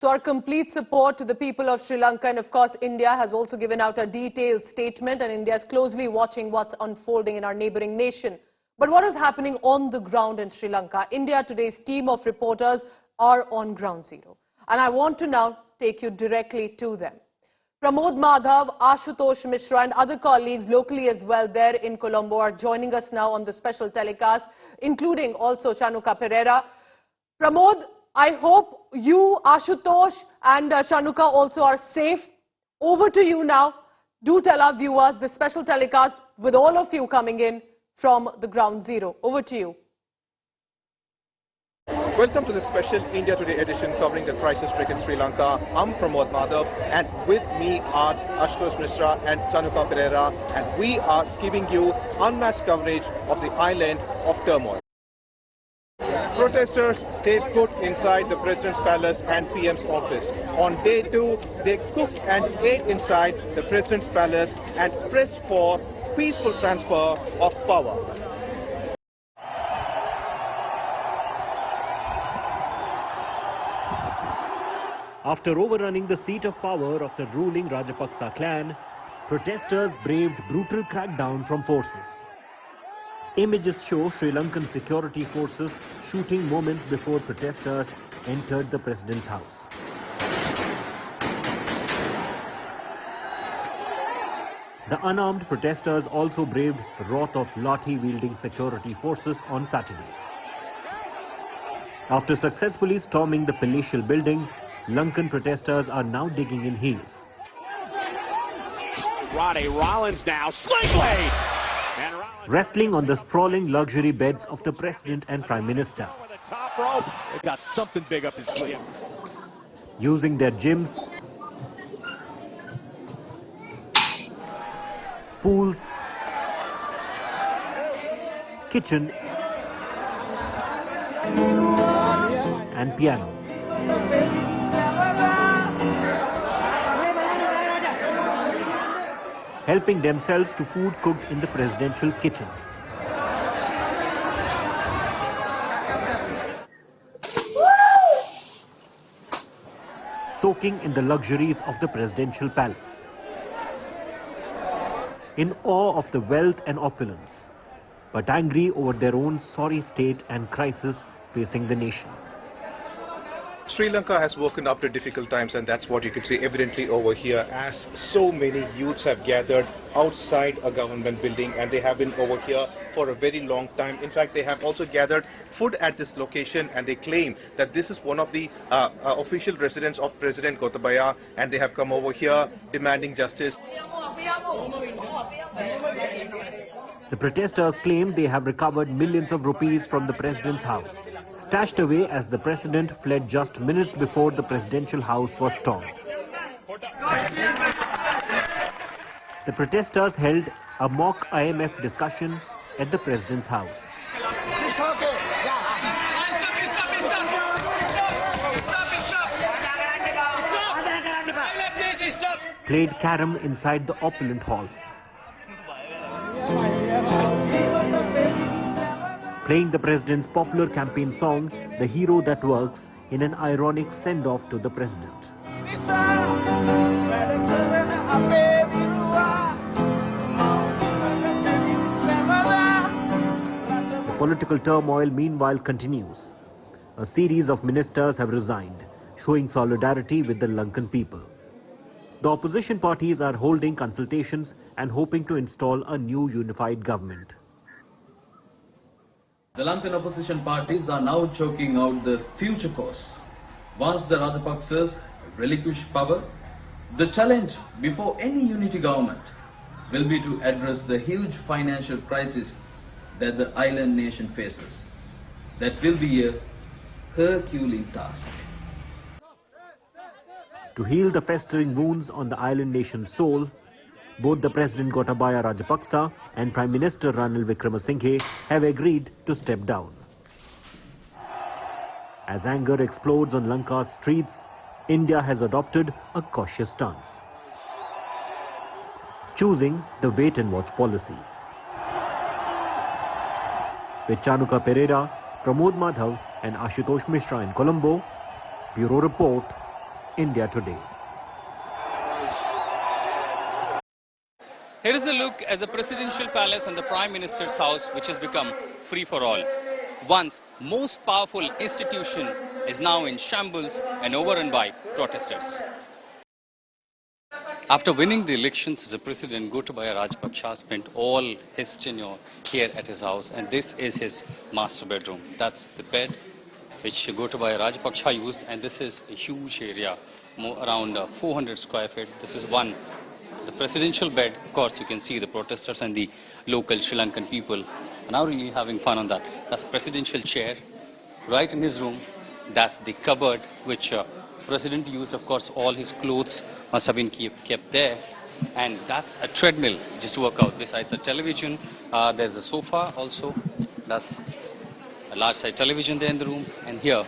So our complete support to the people of Sri Lanka, and of course India has also given out a detailed statement, and India is closely watching what's unfolding in our neighbouring nation. But what is happening on the ground in Sri Lanka? India Today's team of reporters are on ground zero, and I want to now take you directly to them. Pramod Madhav, Ashutosh Mishra and other colleagues locally as well there in Colombo are joining us now on the special telecast, including also Chanuka Pereira. Pramod, I hope you, Ashutosh and Chanuka also are safe. Over to you now. Do tell our viewers the special telecast with all of you coming in from the ground zero. Over to you. Welcome to the special India Today edition covering the crisis-stricken Sri Lanka. I'm Pramod Madhav, and with me are Ashutosh Mishra and Chanuka Pereira, and we are giving you unmatched coverage of the island of turmoil. Protesters stayed put inside the President's Palace and PM's office. On day 2, they cooked and ate inside the President's Palace and pressed for peaceful transfer of power. After overrunning the seat of power of the ruling Rajapaksa clan, protesters braved brutal crackdown from forces. Images show Sri Lankan security forces shooting moments before protesters entered the president's house. The unarmed protesters also braved wrath of lathi-wielding security forces on Saturday. After successfully storming the palatial building, Lankan protesters are now digging in heels. Roddy Rollins now, sling blade! Wrestling on the sprawling luxury beds of the president and prime minister. Over the top rope, they've got something big up his sleeve. Using their gyms, pools, kitchen and piano. Helping themselves to food cooked in the presidential kitchen. Soaking in the luxuries of the presidential palace. In awe of the wealth and opulence, but angry over their own sorry state and crisis facing the nation. Sri Lanka has woken up to difficult times, and that's what you can see evidently over here, as so many youths have gathered outside a government building, and they have been over here for a very long time. In fact, they have also gathered food at this location, and they claim that this is one of the official residence of President Gotabaya, and they have come over here demanding justice. The protesters claim they have recovered millions of rupees from the president's house, stashed away as the president fled just minutes before the presidential house was stormed. The protesters held a mock IMF discussion at the president's house. Played carom inside the opulent halls. Playing the president's popular campaign song, The Hero That Works, in an ironic send-off to the president. The political turmoil meanwhile continues. A series of ministers have resigned, showing solidarity with the Lankan people. The opposition parties are holding consultations and hoping to install a new unified government. The Lankan opposition parties are now chalking out the future course. Once the Rajapaksas relinquish power, the challenge before any unity government will be to address the huge financial crisis that the island nation faces. That will be a Herculean task. To heal the festering wounds on the island nation's soul, both the President Gotabaya Rajapaksa and Prime Minister Ranil Wickremesinghe have agreed to step down. As anger explodes on Lanka's streets, India has adopted a cautious stance, choosing the wait-and-watch policy. With Chanuka Pereira, Pramod Madhav and Ashutosh Mishra in Colombo, Bureau Report, India today. Here is a look at the presidential palace and the Prime Minister's house, which has become free for all. Once most powerful institution is now in shambles and overrun by protesters. After winning the elections, the President Gotabaya Rajapaksa spent all his tenure here at his house, and this is his master bedroom. That's the bed which Gotabaya Rajapaksa used, and this is a huge area, around 400 square feet. This is the presidential bed. Of course, you can see the protesters and the local Sri Lankan people are now really having fun on that. That's presidential chair right in his room. That's the cupboard which President used. Of course, all his clothes must have been kept there. And that's a treadmill just to work out. Besides the television, there's a sofa also. That's a large size television there in the room. And here,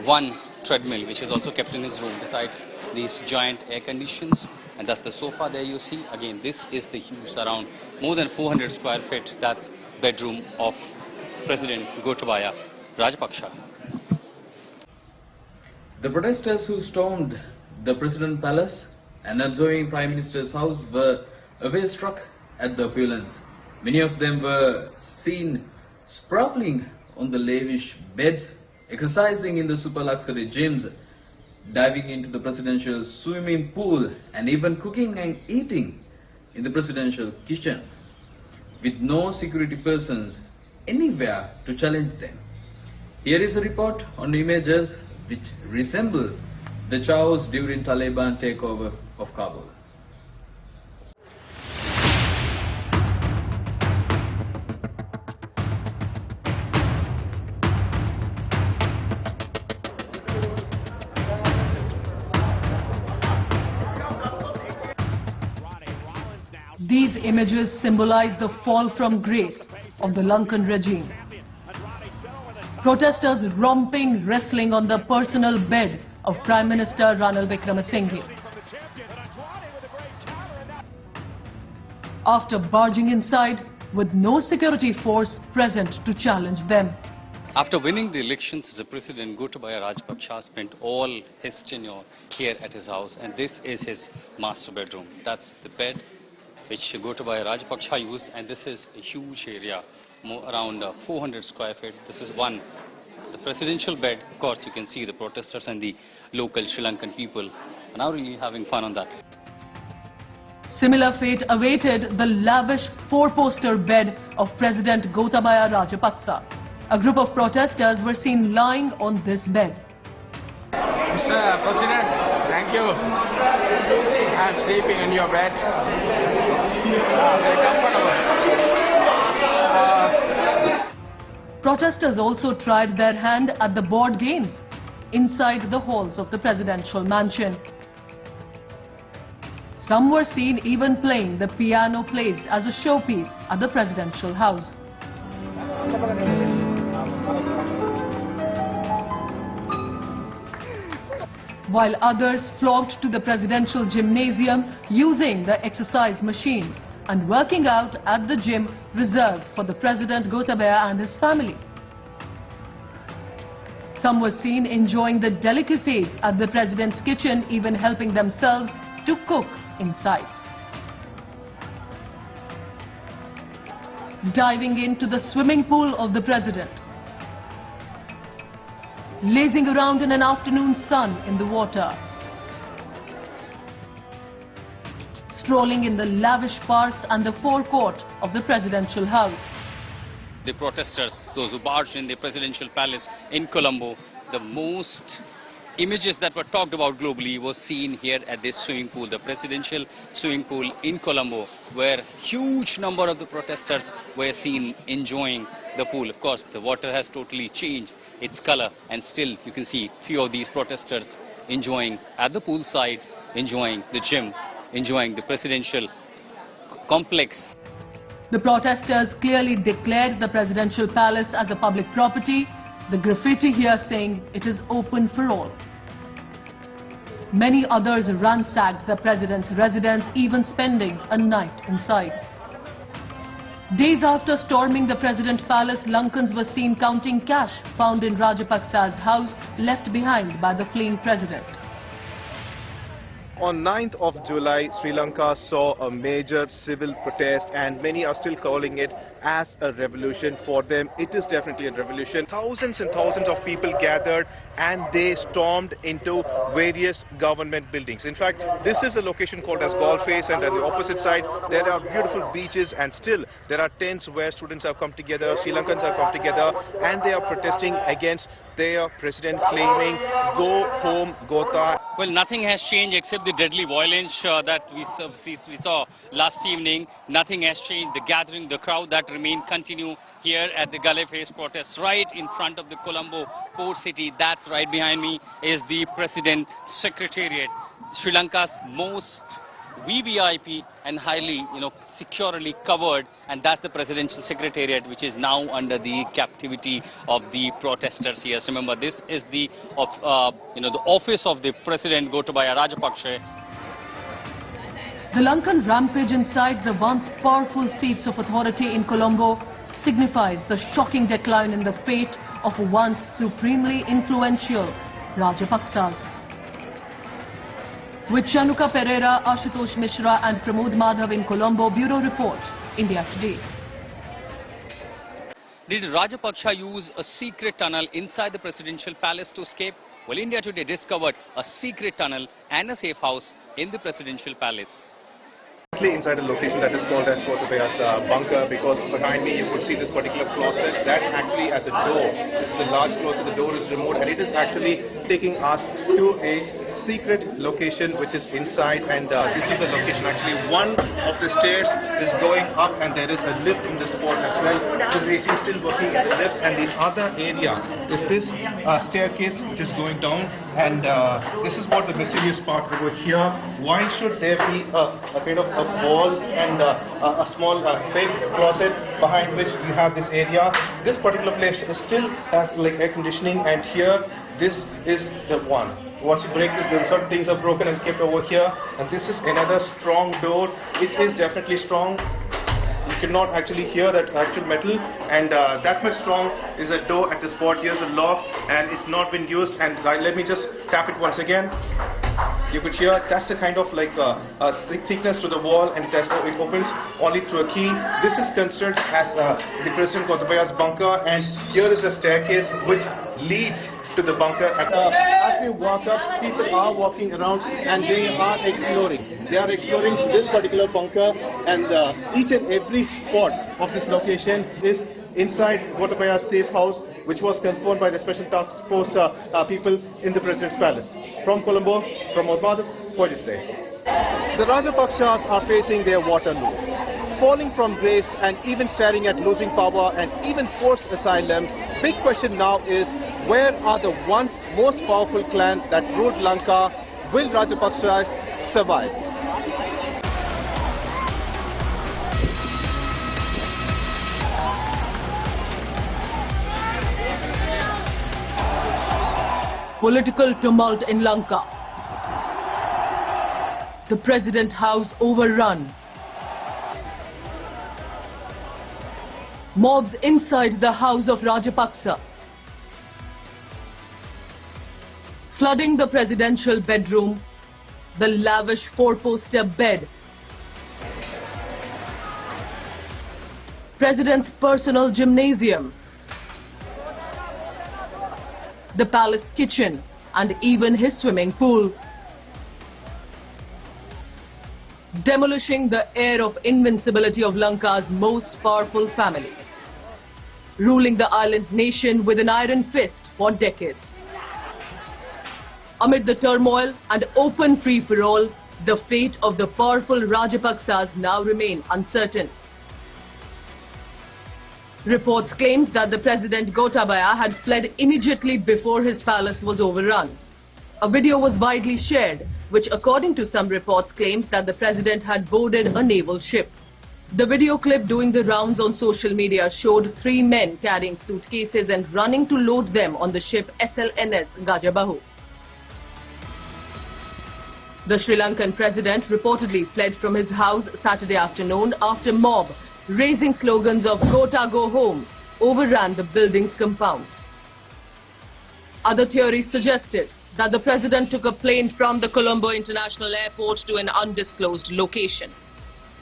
one treadmill which is also kept in his room. Besides these giant air conditions. And that's the sofa there you see. Again, this is the huge, around more than 400 square feet. That's bedroom of President Gotabaya Rajapaksa. The protesters who stormed the President Palace and adjoining Prime Minister's house were awe-struck at the opulence. Many of them were seen sprawling on the lavish beds, exercising in the super luxury gyms, diving into the presidential swimming pool, and even cooking and eating in the presidential kitchen, with no security persons anywhere to challenge them. Here is a report on images which resemble the chaos during Taliban takeover of Kabul. These images symbolize the fall from grace of the Lankan regime. Protesters romping, wrestling on the personal bed of Prime Minister Ranil Wickremesinghe. After barging inside with no security force present to challenge them. After winning the elections, the President Gotabaya Rajapaksa spent all his tenure here at his house, and this is his master bedroom. That's the bed which Gotabaya Rajapaksa used, and this is a huge area, around 400 square feet. This is the presidential bed. Of course, you can see the protesters and the local Sri Lankan people are now really having fun on that. Similar fate awaited the lavish four-poster bed of President Gotabaya Rajapaksa. A group of protesters were seen lying on this bed. Mr. President, thank you. I'm sleeping in your bed. Very comfortable. Protesters also tried their hand at the board games inside the halls of the presidential mansion. Some were seen even playing the piano placed as a showpiece at the presidential house. While others flocked to the presidential gymnasium using the exercise machines and working out at the gym reserved for the President Gotabaya and his family. Some were seen enjoying the delicacies at the President's kitchen, even helping themselves to cook inside. Diving into the swimming pool of the President. Lazing around in an afternoon sun in the water. Strolling in the lavish parks and the forecourt of the presidential house. The protesters, those who barged in the presidential palace in Colombo, the most images that were talked about globally was seen here at this swimming pool, the presidential swimming pool in Colombo, where huge number of the protesters were seen enjoying the pool. Of course, the water has totally changed its color, and still you can see few of these protesters enjoying at the poolside, enjoying the gym, enjoying the presidential complex. The protesters clearly declared the presidential palace as a public property, the graffiti here saying it is open for all. Many others ransacked the president's residence, even spending a night inside. Days after storming the President Palace, Lankans were seen counting cash found in Rajapaksa's house left behind by the fleeing president. On 9th of July, Sri Lanka saw a major civil protest, and many are still calling it as a revolution. For them, it is definitely a revolution. Thousands and thousands of people gathered and they stormed into various government buildings. In fact, this is a location called as Golf Face, and on the opposite side, there are beautiful beaches, and still there are tents where students have come together, Sri Lankans have come together, and they are protesting against their president, claiming, "Go home, Gota." Well, nothing has changed except the deadly violence that we saw last evening. Nothing has changed. The gathering, the crowd that remain continue here at the GALA Face protest right in front of the Colombo port city. That's right behind me is the President Secretariat, Sri Lanka's most VVIP and highly, securely covered, and that's the Presidential Secretariat, which is now under the captivity of the protesters here. So remember, this is the office of the President Gotabaya Rajapaksa. The Lankan rampage inside the once powerful seats of authority in Colombo signifies the shocking decline in the fate of once supremely influential Rajapaksas. With Shanuka Pereira, Ashutosh Mishra and Pramod Madhav in Colombo, Bureau Report, India Today. Did Rajapaksa use a secret tunnel inside the presidential palace to escape? Well, India Today discovered a secret tunnel and a safe house in the presidential palace. Inside a location that is called as Gotabaya's bunker, because behind me you could see this particular closet that actually has a door. This is a large closet, the door is removed, and it is actually taking us to a secret location which is inside, and this is the location. Actually, one of the stairs is going up and there is a lift in this spot as well. The AC is still working in the lift, and the other area is this staircase which is going down, and this is what the mysterious part over here. Why should there be a kind of a wall and a small fake closet behind which you have this area? This particular place still has like air conditioning, and here this is the one. Once you break this, there are certain things are broken and kept over here, and this is another strong door. It is definitely strong. You cannot actually hear that actual metal, and that much strong is a door at the spot. Here's a lock, and it's not been used. And let me just tap it once again. You could hear that's the kind of like thickness to the wall, and it opens only through a key. This is considered as the President Gotabaya's bunker, and here is a staircase which leads to the bunker. As we walk up, people are walking around and they are exploring. They are exploring this particular bunker, and each and every spot of this location is inside Gotabaya's safe house, which was confirmed by the Special Task Force people in the President's Palace. From Colombo, Pramod Madhav, Point Today. The Rajapaksas are facing their Waterloo, falling from grace and even staring at losing power and even forced asylum. Big question now is, where are the once most powerful clan that ruled Lanka? Will Rajapaksas survive? Political tumult in Lanka. The President House overrun. Mobs inside the house of Rajapaksa. Flooding the presidential bedroom, the lavish four-poster bed. President's personal gymnasium. The palace kitchen, and even his swimming pool. Demolishing the air of invincibility of Lanka's most powerful family. Ruling the island nation with an iron fist for decades. Amid the turmoil and open free-for-all, the fate of the powerful Rajapaksas now remain uncertain. Reports claimed that the President Gotabaya had fled immediately before his palace was overrun. A video was widely shared, which according to some reports claimed that the President had boarded a naval ship. The video clip doing the rounds on social media showed 3 men carrying suitcases and running to load them on the ship SLNS Gajabahu. The Sri Lankan President reportedly fled from his house Saturday afternoon after mob, raising slogans of "Gota go home," overran the building's compound. Other theories suggested that the president took a plane from the Colombo International Airport to an undisclosed location.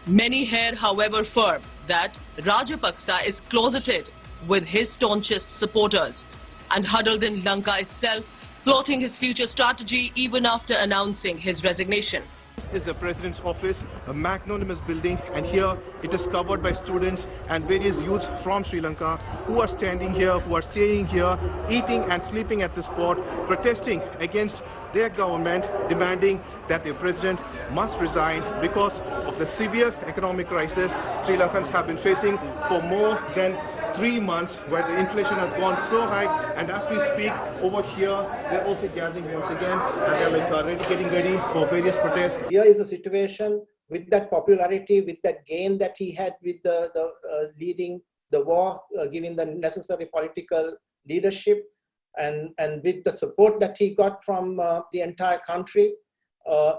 Many here, however, firm that Rajapaksa is closeted with his staunchest supporters and huddled in Lanka itself, plotting his future strategy even after announcing his resignation. This is the president's office, a magnanimous building, and here it is covered by students and various youths from Sri Lanka who are standing here, who are staying here, eating and sleeping at this spot, protesting against their government, demanding that the president must resign because of the severe economic crisis Sri Lankans have been facing for more than 3 months, where the inflation has gone so high, and as we speak over here they're also gathering once again and they're getting ready for various protests. Here is a situation with that popularity, with that gain that he had with the leading the war, giving the necessary political leadership, and with the support that he got from the entire country,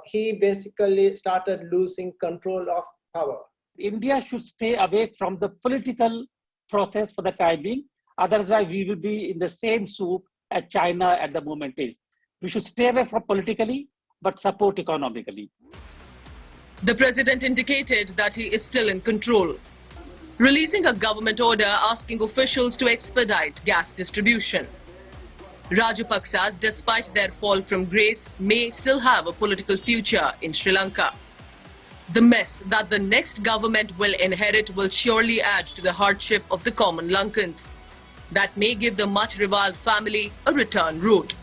he basically started losing control of power. India should stay away from the political process for the time being. Otherwise, we will be in the same soup as China at the moment is. We should stay away from politically, but support economically. The president indicated that he is still in control, releasing a government order asking officials to expedite gas distribution. Rajapaksas, despite their fall from grace, may still have a political future in Sri Lanka. The mess that the next government will inherit will surely add to the hardship of the common Lankans. That may give the much-reviled family a return route.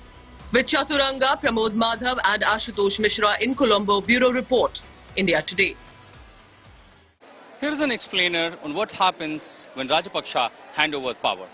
With Chaturanga, Pramod Madhav and Ashutosh Mishra in Colombo, Bureau Report, India Today. Here is an explainer on what happens when Rajapaksa hand over power.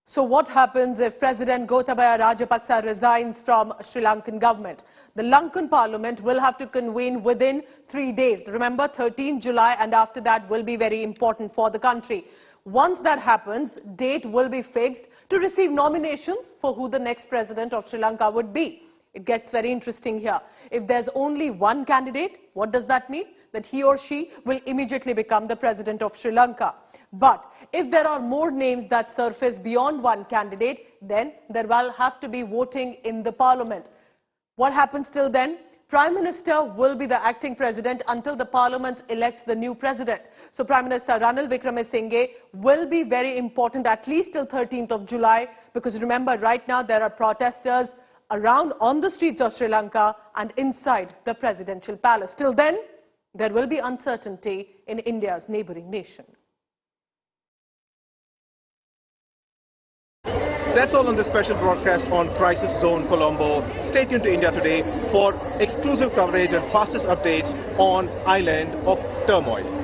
So what happens if President Gotabaya Rajapaksa resigns from Sri Lankan government? The Lankan parliament will have to convene within 3 days. Remember, 13 July, and after that will be very important for the country. Once that happens, date will be fixed to receive nominations for who the next president of Sri Lanka would be. It gets very interesting here. If there's only one candidate, what does that mean? That he or she will immediately become the president of Sri Lanka. But if there are more names that surface beyond one candidate, then there will have to be voting in the parliament. What happens till then? Prime Minister will be the acting president until the parliament elects the new president. So Prime Minister Ranil Wickremesinghe will be very important at least till 13th of July, because remember, right now there are protesters around on the streets of Sri Lanka and inside the presidential palace. Till then, there will be uncertainty in India's neighbouring nation. That's all on this special broadcast on Crisis Zone Colombo. Stay tuned to India Today for exclusive coverage and fastest updates on island of turmoil.